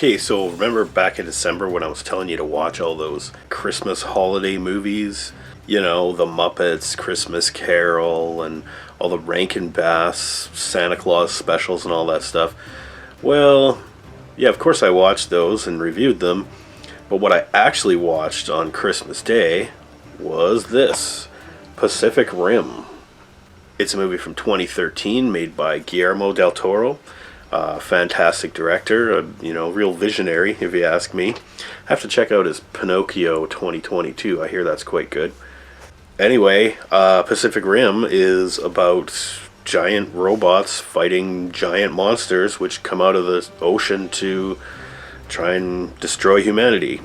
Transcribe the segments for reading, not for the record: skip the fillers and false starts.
Okay, so remember back in December when I was telling you to watch all those Christmas holiday movies? You know, the Muppets, Christmas Carol, and all the Rankin Bass, Santa Claus specials, and all that stuff. Well, yeah, of course I watched those and reviewed them, but what I actually watched on Christmas Day was this Pacific Rim. It's a movie from 2013 made by Guillermo del Toro. Fantastic director, real visionary, if you ask me. Have to check out his Pinocchio 2022. I hear that's quite good. Anyway, Pacific Rim is about giant robots fighting giant monsters which come out of the ocean to try and destroy humanity.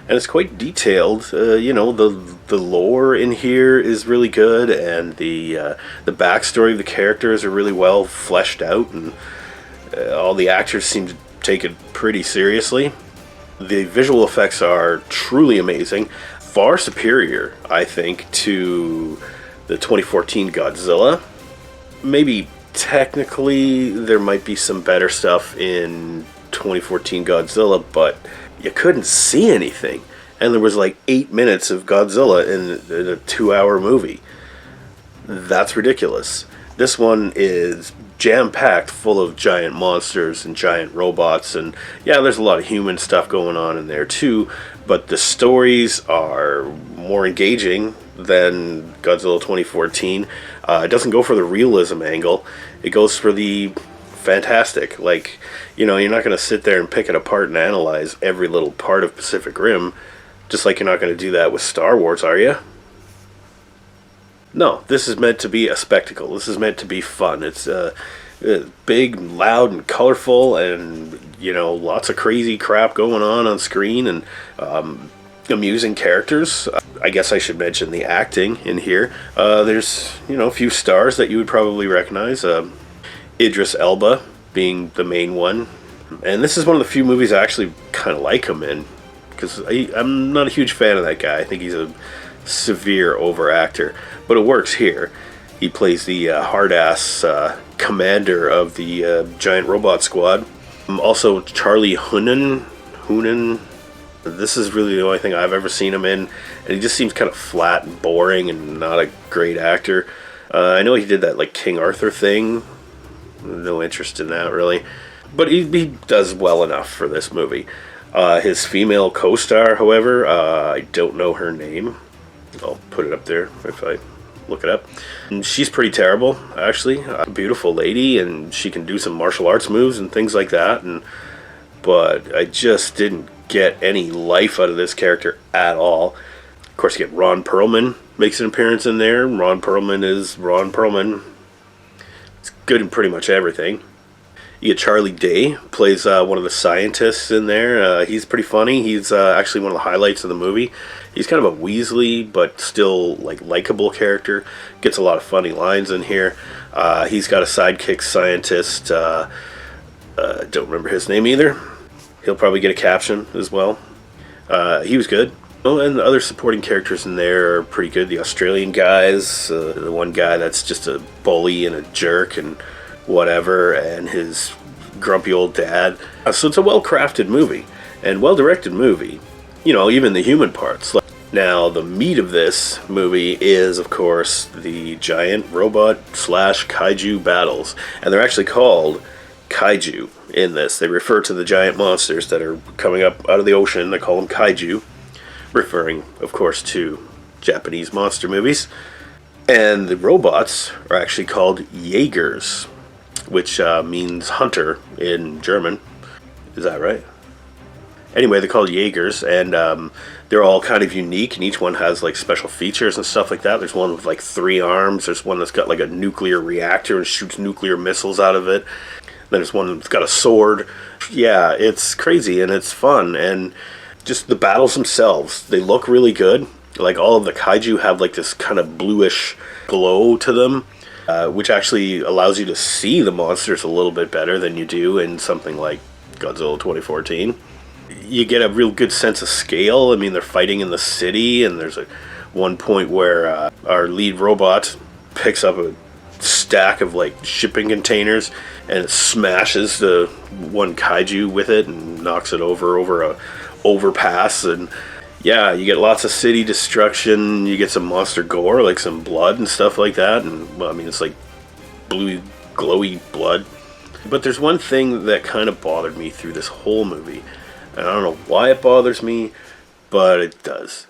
And it's quite detailed. The lore in here is really good, and the backstory of the characters are really well fleshed out, and all the actors seem to take it pretty seriously. The visual effects are truly amazing, far superior, I think, to the 2014 Godzilla. Maybe technically there might be some better stuff in 2014 Godzilla, but you couldn't see anything. And there was like 8 minutes of Godzilla in a 2-hour movie. That's ridiculous. This one is jam-packed full of giant monsters and giant robots, and yeah, there's a lot of human stuff going on in there too, but the stories are more engaging than Godzilla 2014. It doesn't go for the realism angle, it goes for the fantastic. You're not going to sit there and pick it apart and analyze every little part of Pacific Rim, just like you're not going to do that with Star Wars, are you? No, this is meant to be a spectacle. This is meant to be fun. It's big, loud, and colorful, and lots of crazy crap going on screen, and amusing characters. I guess I should mention the acting in here. There's a few stars that you would probably recognize. Idris Elba being the main one, and this is one of the few movies I actually kind of like him in, because I'm not a huge fan of that guy. I think he's a severe overactor, but it works here. He plays the hard-ass commander of the giant robot squad. Also, Charlie Hunnam. This is really the only thing I've ever seen him in, and he just seems kind of flat and boring and not a great actor. I know he did that King Arthur thing. No interest in that, really. But he does well enough for this movie. His female co-star, however, I don't know her name. I'll put it up there if I look it up. And she's pretty terrible, actually. A beautiful lady, and she can do some martial arts moves and things like that. But I just didn't get any life out of this character at all. Of course, you get Ron Perlman makes an appearance in there. Ron Perlman is Ron Perlman. It's good in pretty much everything. You get Charlie Day, plays one of the scientists in there. He's pretty funny. He's actually one of the highlights of the movie. He's kind of a Weasley, but still likable character. Gets a lot of funny lines in here. He's got a sidekick scientist. Don't remember his name either. He'll probably get a caption as well. He was good. Oh, and the other supporting characters in there are pretty good. The Australian guys, the one guy that's just a bully and a jerk and whatever, and his grumpy old dad. So it's a well-crafted movie and well-directed movie. Even the human parts. Now, the meat of this movie is, of course, the giant robot / kaiju battles, and they're actually called kaiju in this. They refer to the giant monsters that are coming up out of the ocean. They call them kaiju, referring, of course, to Japanese monster movies. And the robots are actually called Jaegers, which means hunter in German. Is that right? Anyway, they're called Jaegers, and they're all kind of unique, and each one has special features and stuff like that. There's one with 3 arms. There's one that's got a nuclear reactor and shoots nuclear missiles out of it. Then there's one that's got a sword. Yeah, it's crazy, and it's fun, and just the battles themselves, they look really good. All of the kaiju have this kind of bluish glow to them, which actually allows you to see the monsters a little bit better than you do in something like Godzilla 2014. You get a real good sense of scale. I mean, they're fighting in the city, and there's one point where our lead robot picks up a stack of like shipping containers, and it smashes the one kaiju with it and knocks it over a overpass. And yeah, you get lots of city destruction. You get some monster gore, like some blood and stuff like that. And well, I mean, it's like blue, glowy blood. But there's one thing that kind of bothered me through this whole movie, and I don't know why it bothers me, but it does.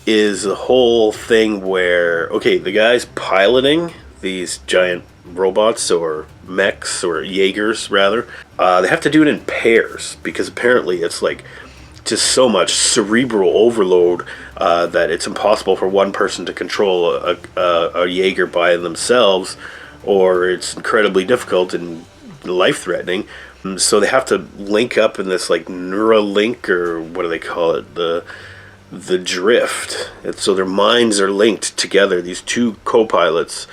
Is the whole thing where, okay, the guy's piloting these giant robots or mechs or Jaegers rather. They have to do it in pairs because apparently it's like just so much cerebral overload that it's impossible for one person to control a Jaeger by themselves, or it's incredibly difficult and life-threatening. So they have to link up in this like Neuralink, or what do they call it, the drift. And so their minds are linked together, these two co-pilots,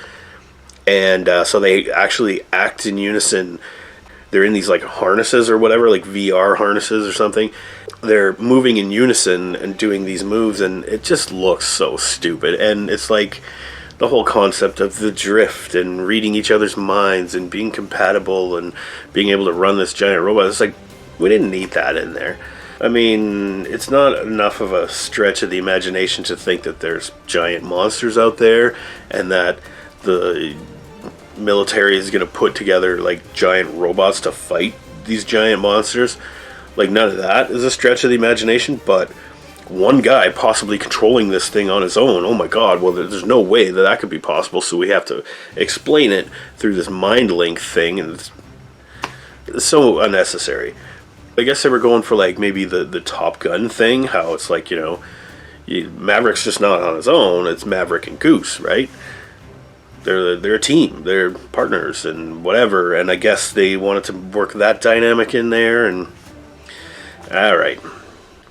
and so they actually act in unison. They're in these like harnesses or whatever, like VR harnesses or something. They're moving in unison and doing these moves, and it just looks so stupid. And it's like the whole concept of the drift and reading each other's minds and being compatible and being able to run this giant robot. It's like, we didn't need that in there. I mean, it's not enough of a stretch of the imagination to think that there's giant monsters out there and that the military is going to put together like giant robots to fight these giant monsters. Like, none of that is a stretch of the imagination, but one guy possibly controlling this thing on his own, oh my god, well, there's no way that that could be possible, so we have to explain it through this mind link thing, and it's so unnecessary. I guess they were going for like maybe the Top Gun thing, how it's like, you know, Maverick's just not on his own, it's Maverick and Goose, right? They're a team, they're partners and whatever, and I guess they wanted to work that dynamic in there, and alright.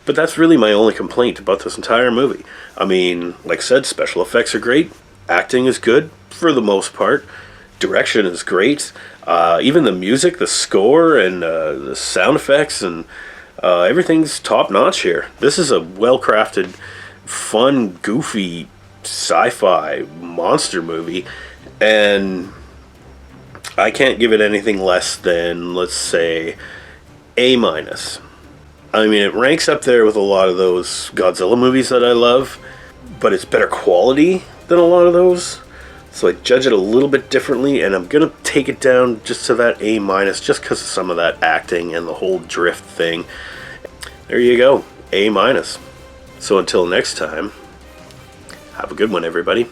But that's really my only complaint about this entire movie. I mean, like I said, special effects are great, acting is good for the most part, direction is great, even the music, the score, and the sound effects, and everything's top notch here. This is a well-crafted, fun, goofy, sci-fi monster movie, and I can't give it anything less than, let's say, A-. I mean, it ranks up there with a lot of those Godzilla movies that I love, but it's better quality than a lot of those. So I judge it a little bit differently, and I'm going to take it down just to that A-, just because of some of that acting and the whole drift thing. There you go, A-. So until next time, have a good one, everybody.